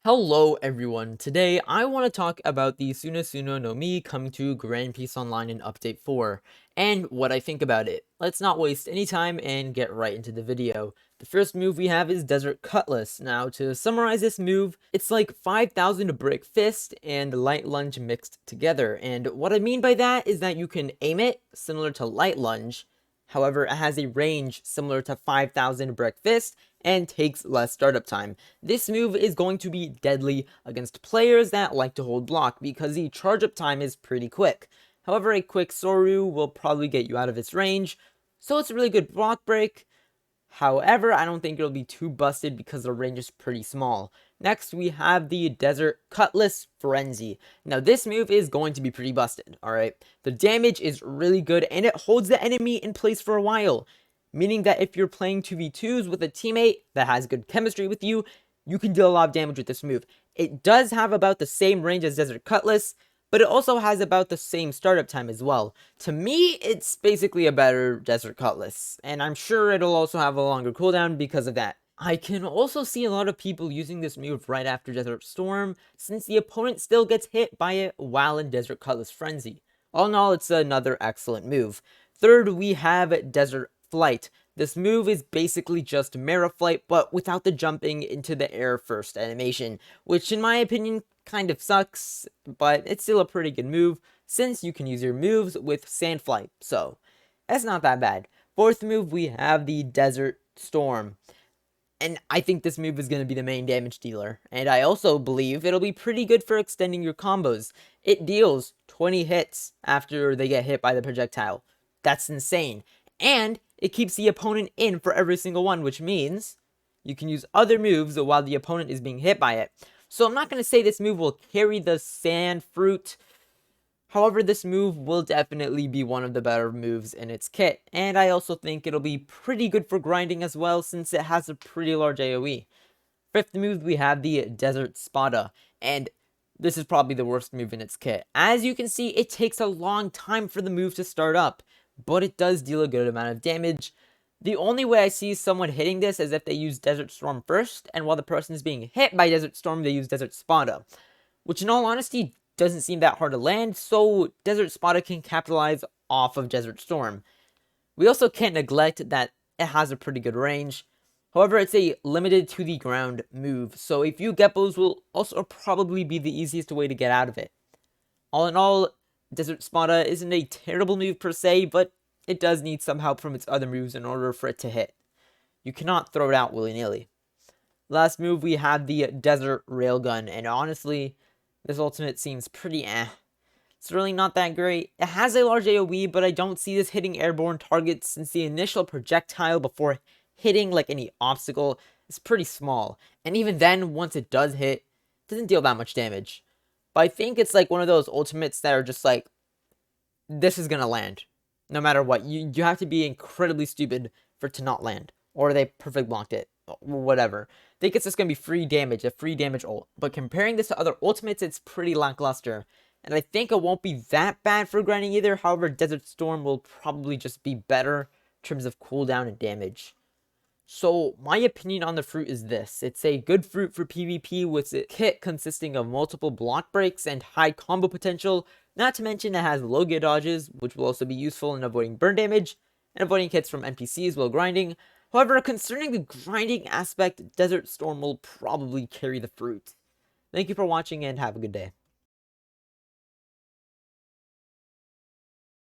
Hello everyone, today I want to talk about the Sunasuno no Mi coming to Grand Peace Online in Update 4, and what I think about it. Let's not waste any time and get right into the video. The first move we have is Desert Cutlass. Now to summarize this move, it's like 5,000 Brick Fist and Light Lunge mixed together, and what I mean by that is that you can aim it, similar to Light Lunge. However, it has a range similar to 5,000 Brick Fist and takes less startup time. This move is going to be deadly against players that like to hold block because the charge up time is pretty quick. However, a quick Soru will probably get you out of its range, so it's a really good block break. However, I don't think it'll be too busted because the range is pretty small. Next, we have the Desert Cutlass Frenzy. Now, this move is going to be pretty busted, alright? The damage is really good, and it holds the enemy in place for a while. Meaning that if you're playing 2v2s with a teammate that has good chemistry with you, you can deal a lot of damage with this move. It does have about the same range as Desert Cutlass, but it also has about the same startup time as well. To me, it's basically a better Desert Cutlass, and I'm sure it'll also have a longer cooldown because of that. I can also see a lot of people using this move right after Desert Storm, since the opponent still gets hit by it while in Desert Cutlass Frenzy. All in all, it's another excellent move. Third, we have Desert Flight. This move is basically just Mara Flight, but without the jumping into the air first animation, which in my opinion kind of sucks, but it's still a pretty good move, since you can use your moves with Sand Flight, so that's not that bad. Fourth move, we have the Desert Storm. And I think this move is going to be the main damage dealer. And I also believe it'll be pretty good for extending your combos. It deals 20 hits after they get hit by the projectile. That's insane. And it keeps the opponent in for every single one, which means you can use other moves while the opponent is being hit by it. So I'm not going to say this move will carry the Sand Fruit. However, this move will definitely be one of the better moves in its kit, and I also think it'll be pretty good for grinding as well since it has a pretty large AoE. Fifth move, we have the Desert Spada, and this is probably the worst move in its kit. As you can see, it takes a long time for the move to start up, but it does deal a good amount of damage. The only way I see someone hitting this is if they use Desert Storm first, and while the person is being hit by Desert Storm, they use Desert Spada, which in all honesty doesn't seem that hard to land, so Desert Spada can capitalize off of Desert Storm. We also can't neglect that it has a pretty good range. However, it's a limited to the ground move, so a few Geppos will also probably be the easiest way to get out of it. All in all, Desert Spada isn't a terrible move per se, but it does need some help from its other moves in order for it to hit. You cannot throw it out willy-nilly. Last move, we have the Desert Railgun, and honestly, this ultimate seems pretty It's really not that great. It has a large AoE, but I don't see this hitting airborne targets since the initial projectile before hitting like any obstacle is pretty small. And even then, once it does hit, it doesn't deal that much damage. But I think it's like one of those ultimates that are just like, this is gonna land. No matter what. You have to be incredibly stupid for it to not land. Or they perfect blocked it. Whatever. I think it's just going to be free damage, a free damage ult. But comparing this to other ultimates, it's pretty lackluster. And I think it won't be that bad for grinding either. However, Desert Storm will probably just be better in terms of cooldown and damage. So, my opinion on the fruit is this. It's a good fruit for PvP with a kit consisting of multiple block breaks and high combo potential. Not to mention it has low gear dodges, which will also be useful in avoiding burn damage and avoiding hits from NPCs while grinding. However, concerning the grinding aspect, Desert Storm will probably carry the fruit. Thank you for watching and have a good day.